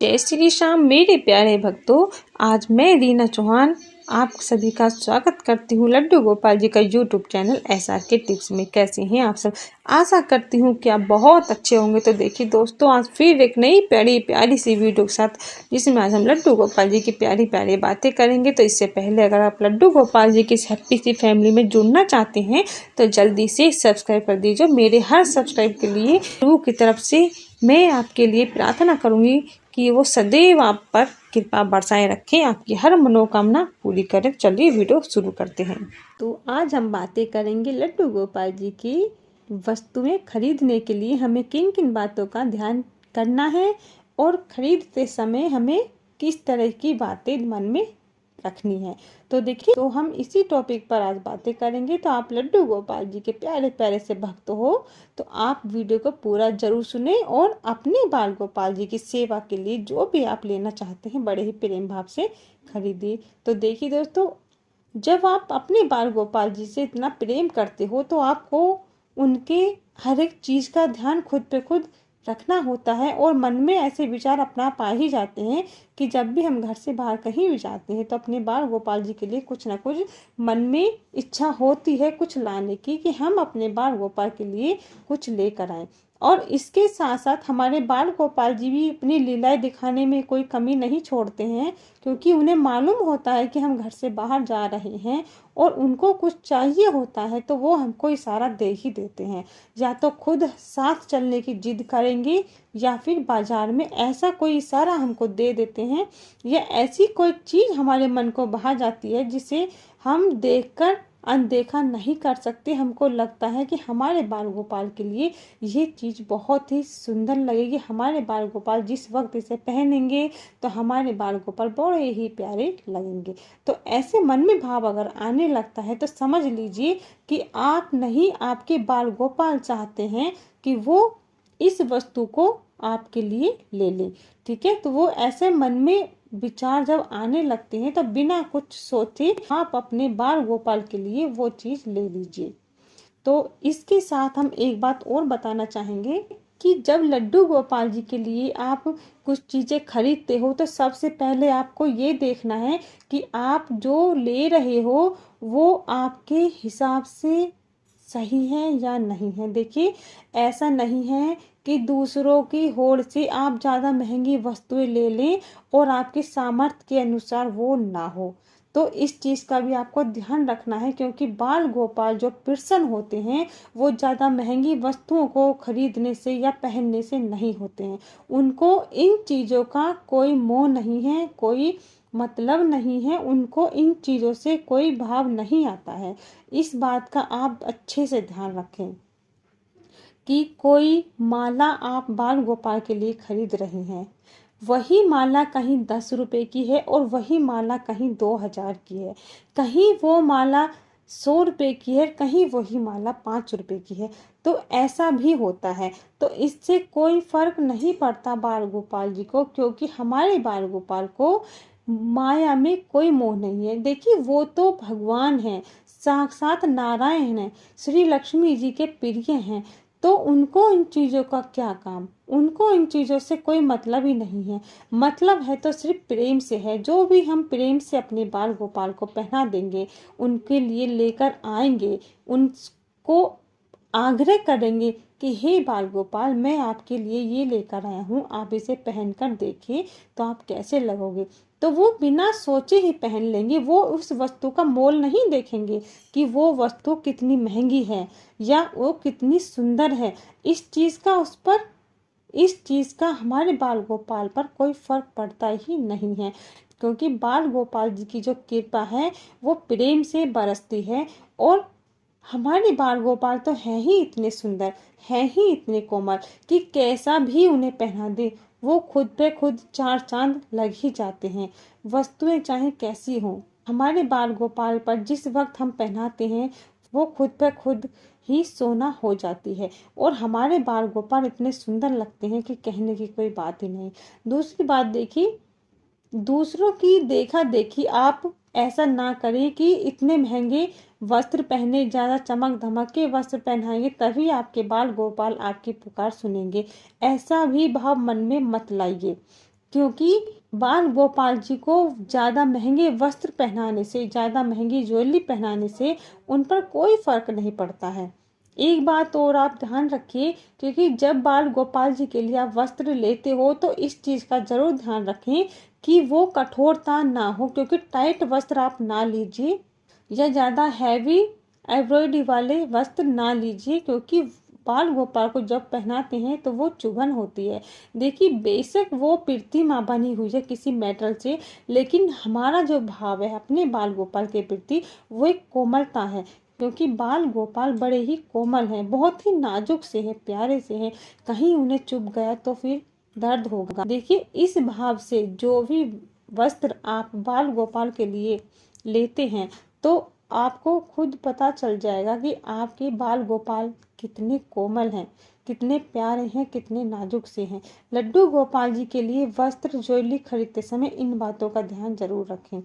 जय श्री श्याम मेरे प्यारे भक्तों। आज मैं रीना चौहान आप सभी का स्वागत करती हूँ लड्डू गोपाल जी का यूट्यूब चैनल SRK टिप्स में। कैसे हैं आप सब? आशा करती हूँ कि आप बहुत अच्छे होंगे। तो देखिए दोस्तों, आज फिर एक नई प्यारी प्यारी सी वीडियो के साथ, जिसमें आज हम लड्डू गोपाल जी की प्यारी प्यारी बातें करेंगे। तो इससे पहले अगर आप लड्डू गोपाल जी की इस हैप्पी सी फैमिली में जुड़ना चाहते हैं तो जल्दी से सब्सक्राइब कर दीजिए। मेरे हर सब्सक्राइब के लिए प्रभु की तरफ से मैं आपके लिए प्रार्थना करूँगी कि वो सदैव आप पर कृपा बरसाए रखें, आपकी हर मनोकामना पूरी करें। चलिए वीडियो शुरू करते हैं। तो आज हम बातें करेंगे लड्डू गोपाल जी की वस्तुएं खरीदने के लिए हमें किन किन बातों का ध्यान करना है और खरीदते समय हमें किस तरह की बातें मन में रखनी है। तो देखिए, तो हम इसी टॉपिक पर आज बातें करेंगे। तो आप लड्डू गोपाल जी के प्यारे प्यारे से भक्त हो तो आप वीडियो को पूरा जरूर सुने और अपने बाल गोपाल जी की सेवा के लिए जो भी आप लेना चाहते हैं बड़े ही प्रेम भाव से खरीदिए। तो देखिए दोस्तों, जब आप अपने बाल गोपाल जी से इतना प्रेम करते हो तो आपको उनके हर एक चीज़ का ध्यान खुद पे खुद रखना होता है और मन में ऐसे विचार अपना पा ही जाते हैं कि जब भी हम घर से बाहर कहीं भी जाते हैं तो अपने बाल गोपाल जी के लिए कुछ ना कुछ मन में इच्छा होती है कुछ लाने की, कि हम अपने बाल गोपाल के लिए कुछ लेकर आए। और इसके साथ साथ हमारे बाल गोपाल जी भी अपनी लीलाएं दिखाने में कोई कमी नहीं छोड़ते हैं, क्योंकि उन्हें मालूम होता है कि हम घर से बाहर जा रहे हैं और उनको कुछ चाहिए होता है तो वो हमको इशारा दे ही देते हैं। या तो खुद साथ चलने की जिद करेंगे या फिर बाजार में ऐसा कोई इशारा हमको दे देते हैं या ऐसी कोई चीज़ हमारे मन को भा जाती है जिसे हम देखकर अनदेखा नहीं कर सकते। हमको लगता है कि हमारे बाल गोपाल के लिए ये चीज़ बहुत ही सुंदर लगेगी, हमारे बाल गोपाल जिस वक्त इसे पहनेंगे तो हमारे बाल गोपाल बड़े ही प्यारे लगेंगे। तो ऐसे मन में भाव अगर आने लगता है तो समझ लीजिए कि आप नहीं, आपके बाल गोपाल चाहते हैं कि वो इस वस्तु को आपके लिए ले लें। ठीक है, तो वो ऐसे मन में विचार जब आने लगते हैं तो बिना कुछ सोचे आप अपने बाल गोपाल के लिए वो चीज़ ले लीजिए। तो इसके साथ हम एक बात और बताना चाहेंगे कि जब लड्डू गोपाल जी के लिए आप कुछ चीज़ें खरीदते हो तो सबसे पहले आपको ये देखना है कि आप जो ले रहे हो वो आपके हिसाब से सही है या नहीं है। देखिए, ऐसा नहीं है कि दूसरों की होड़ से आप ज़्यादा महंगी वस्तुएं ले लें और आपके सामर्थ्य के अनुसार वो ना हो। तो इस चीज़ का भी आपको ध्यान रखना है, क्योंकि बाल गोपाल जो प्रसन्न होते हैं वो ज़्यादा महंगी वस्तुओं को खरीदने से या पहनने से नहीं होते हैं। उनको इन चीज़ों का कोई मोह नहीं है, कोई मतलब नहीं है, उनको इन चीज़ों से कोई भाव नहीं आता है। इस बात का आप अच्छे से ध्यान रखें कि कोई माला आप बाल गोपाल के लिए खरीद रहे हैं, वही माला कहीं 10 रुपए की है और वही माला कहीं 2000 की है, कहीं वो माला 100 रुपए की है, कहीं वही माला 5 रुपए की है। तो ऐसा भी होता है। तो इससे कोई फर्क नहीं पड़ता बाल गोपाल जी को, क्योंकि हमारे बाल गोपाल को माया में कोई मोह नहीं है। देखिए, वो तो भगवान है, साक्षात नारायण है, श्री लक्ष्मी जी के प्रिय हैं। तो उनको इन चीज़ों का क्या काम, उनको इन चीज़ों से कोई मतलब ही नहीं है। मतलब है तो सिर्फ प्रेम से है। जो भी हम प्रेम से अपने बाल गोपाल को पहना देंगे, उनके लिए लेकर आएंगे, उनको आग्रह करेंगे कि हे बाल गोपाल, मैं आपके लिए ये लेकर आया हूँ, आप इसे पहनकर देखिए तो आप कैसे लगोगे। तो वो बिना सोचे ही पहन लेंगे। वो उस वस्तु का मोल नहीं देखेंगे कि वो वस्तु कितनी महंगी है या वो कितनी सुंदर है। इस चीज़ का हमारे बाल गोपाल पर कोई फर्क पड़ता ही नहीं है, क्योंकि बाल गोपाल जी की जो कृपा है वो प्रेम से बरसती है। और हमारे बाल गोपाल तो हैं ही इतने सुंदर, हैं ही इतने कोमल कि कैसा भी उन्हें पहना दे वो खुद पे खुद चार चांद लग ही जाते हैं। वस्तुएं चाहे कैसी हों, हमारे बाल गोपाल पर जिस वक्त हम पहनाते हैं वो खुद पे खुद ही सोना हो जाती है। और हमारे बाल गोपाल इतने सुंदर लगते हैं कि कहने की कोई बात ही नहीं। दूसरी बात देखिए, दूसरों की देखा देखी आप ऐसा ना करें कि इतने महंगे वस्त्र पहने, ज़्यादा चमक धमक के वस्त्र पहनाएंगे तभी आपके बाल गोपाल आपकी पुकार सुनेंगे। ऐसा भी भाव मन में मत लाइए। क्योंकि बाल गोपाल जी को ज़्यादा महंगे वस्त्र पहनाने से, ज़्यादा महंगी ज्वेलरी पहनाने से उन पर कोई फर्क नहीं पड़ता है। एक बात और आप ध्यान रखिए, क्योंकि जब बाल गोपाल जी के लिए आप वस्त्र लेते हो तो इस चीज़ का जरूर ध्यान रखें कि वो कठोरता ना हो, क्योंकि टाइट वस्त्र आप ना लीजिए या ज़्यादा हैवी एम्ब्रॉयडरी वाले वस्त्र ना लीजिए, क्योंकि बाल गोपाल को जब पहनाते हैं तो वो चुभन होती है। देखिए, बेशक वो प्रतिमा बनी हुई है किसी मेटल से, लेकिन हमारा जो भाव है अपने बाल गोपाल के प्रति वो एक कोमलता है, क्योंकि बाल गोपाल बड़े ही कोमल हैं, बहुत ही नाजुक से हैं, प्यारे से हैं। कहीं उन्हें चुभ गया तो फिर दर्द होगा। देखिए, इस भाव से जो भी वस्त्र आप बाल गोपाल के लिए लेते हैं तो आपको खुद पता चल जाएगा कि आपके बाल गोपाल कितने कोमल हैं, कितने प्यारे हैं, कितने नाजुक से हैं। लड्डू गोपाल जी के लिए वस्त्र ज्वेलरी खरीदते समय इन बातों का ध्यान जरूर रखें।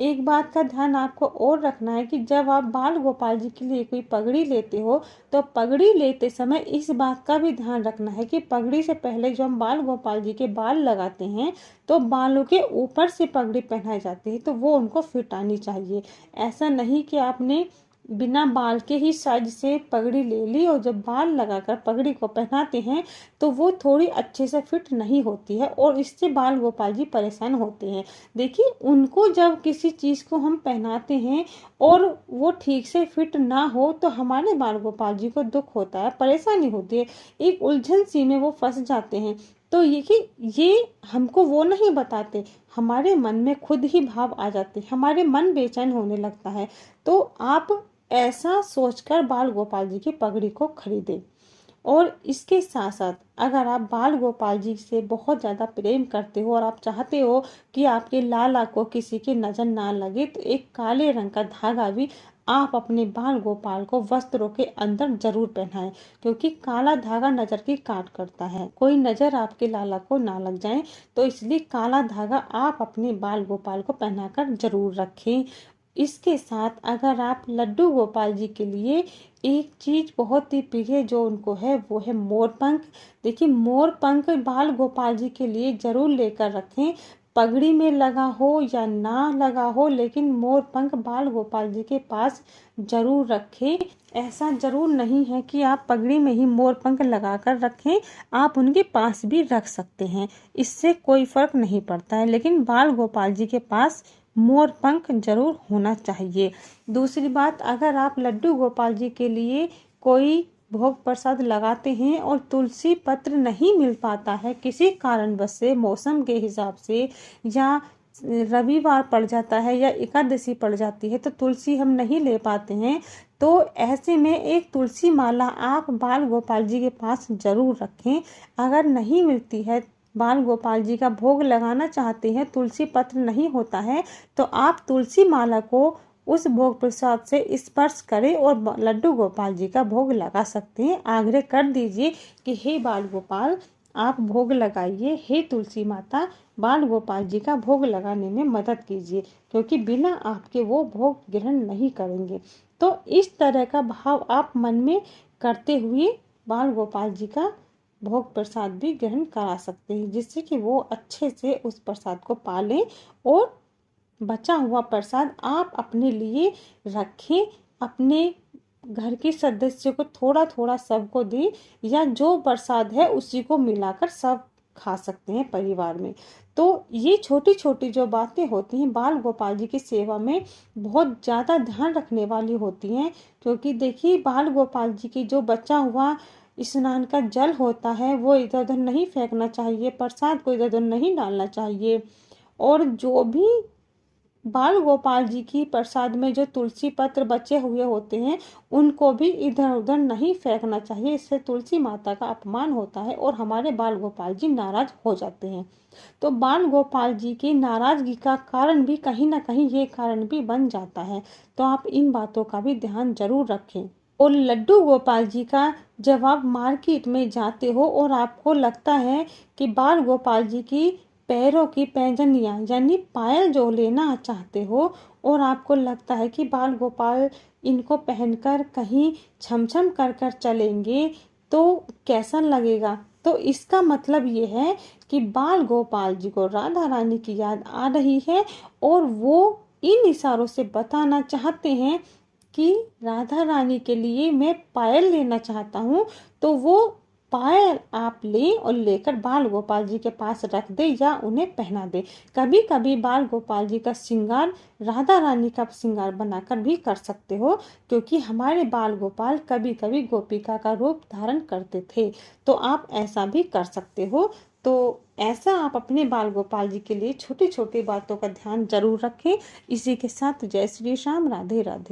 एक बात का ध्यान आपको और रखना है कि जब आप बाल गोपाल जी के लिए कोई पगड़ी लेते हो तो पगड़ी लेते समय इस बात का भी ध्यान रखना है कि पगड़ी से पहले जो हम बाल गोपाल जी के बाल लगाते हैं तो बालों के ऊपर से पगड़ी पहनाई जाती है, तो वो उनको फिट आनी चाहिए। ऐसा नहीं कि आपने बिना बाल के ही साइज से पगड़ी ले ली और जब बाल लगाकर पगड़ी को पहनाते हैं तो वो थोड़ी अच्छे से फिट नहीं होती है और इससे बाल गोपाल जी परेशान होते हैं। देखिए, उनको जब किसी चीज़ को हम पहनाते हैं और वो ठीक से फिट ना हो तो हमारे बाल गोपाल जी को दुख होता है, परेशानी होती है, एक उलझन सी में वो फंस जाते हैं। तो ये हमको वो नहीं बताते, हमारे मन में खुद ही भाव आ जाते, हमारे मन बेचैन होने लगता है। तो आप ऐसा सोचकर बाल गोपाल जी की पगड़ी को खरीदें। और इसके साथ साथ अगर आप बाल गोपाल जी से बहुत ज़्यादा प्रेम करते हो और आप चाहते हो कि आपके लाला को किसी की नज़र ना लगे तो एक काले रंग का धागा भी आप अपने बाल गोपाल को वस्त्रों के अंदर जरूर पहनाएं, क्योंकि काला धागा नज़र की काट करता है, कोई नज़र आपके लाला को ना लग जाए। तो इसलिए काला धागा आप अपने बाल गोपाल को पहनाकर जरूर रखें। इसके साथ अगर आप लड्डू गोपाल जी के लिए एक चीज बहुत ही प्रिय जो उनको है वो है मोर पंख। देखिए, मोर पंख बाल गोपाल जी के लिए जरूर लेकर रखें, पगड़ी में लगा हो या ना लगा हो, लेकिन मोर पंख बाल गोपाल जी के पास जरूर रखें। ऐसा जरूर नहीं है कि आप पगड़ी में ही मोर पंख लगाकर रखें, आप उनके पास भी रख सकते हैं, इससे कोई फर्क नहीं पड़ता है, लेकिन बाल गोपाल जी के पास मोर पंख जरूर होना चाहिए। दूसरी बात, अगर आप लड्डू गोपाल जी के लिए कोई भोग प्रसाद लगाते हैं और तुलसी पत्र नहीं मिल पाता है किसी कारणवश से, मौसम के हिसाब से, या रविवार पड़ जाता है या एकादशी पड़ जाती है तो तुलसी हम नहीं ले पाते हैं, तो ऐसे में एक तुलसी माला आप बाल गोपाल जी के पास जरूर रखें। अगर नहीं मिलती है, बाल गोपाल जी का भोग लगाना चाहते हैं, तुलसी पत्र नहीं होता है, तो आप तुलसी माला को उस भोग प्रसाद से स्पर्श करें और लड्डू गोपाल जी का भोग लगा सकते हैं। आग्रह कर दीजिए कि हे बाल गोपाल, आप भोग लगाइए, हे तुलसी माता बाल गोपाल जी का भोग लगाने में मदद कीजिए, क्योंकि बिना आपके वो भोग ग्रहण नहीं करेंगे। तो इस तरह का भाव आप मन में करते हुए बाल गोपाल जी का भोग प्रसाद भी ग्रहण करा सकते हैं, जिससे कि वो अच्छे से उस प्रसाद को पालें और बचा हुआ प्रसाद आप अपने लिए रखें, अपने घर के सदस्य को थोड़ा थोड़ा सबको दें, या जो प्रसाद है उसी को मिलाकर सब खा सकते हैं परिवार में। तो ये छोटी छोटी जो बातें होती हैं बाल गोपाल जी की सेवा में बहुत ज़्यादा ध्यान रखने वाली होती हैं, क्योंकि देखिए, बाल गोपाल जी की जो बचा हुआ स्नान का जल होता है वो इधर उधर नहीं फेंकना चाहिए, प्रसाद को इधर उधर नहीं डालना चाहिए, और जो भी बाल गोपाल जी की प्रसाद में जो तुलसी पत्र बचे हुए होते हैं उनको भी इधर उधर नहीं फेंकना चाहिए, इससे तुलसी माता का अपमान होता है और हमारे बाल गोपाल जी नाराज हो जाते हैं। तो बाल गोपाल जी की नाराजगी का कारण भी कहीं ना कहीं ये कारण भी बन जाता है, तो आप इन बातों का भी ध्यान जरूर रखें। और लड्डू गोपाल जी का जब आप मार्केट में जाते हो और आपको लगता है कि बाल गोपाल जी की पैरों की पैंजनियाँ यानी पायल जो लेना चाहते हो और आपको लगता है कि बाल गोपाल इनको पहनकर कहीं छम छम कर कर चलेंगे तो कैसा लगेगा, तो तो इसका मतलब ये है कि बाल गोपाल जी को राधा रानी की याद आ रही है और वो इन इशारों से बताना चाहते हैं कि राधा रानी के लिए मैं पायल लेना चाहता हूँ। तो वो पायल आप ले और लेकर बाल गोपाल जी के पास रख दे या उन्हें पहना दे। कभी कभी बाल गोपाल जी का श्रृंगार राधा रानी का श्रृंगार बनाकर भी कर सकते हो, क्योंकि हमारे बाल गोपाल कभी कभी गोपिका का रूप धारण करते थे। तो आप ऐसा भी कर सकते हो। तो ऐसा आप अपने बाल गोपाल जी के लिए छोटी छोटी बातों का ध्यान जरूर रखें। इसी के साथ जय श्री श्याम, राधे राधे।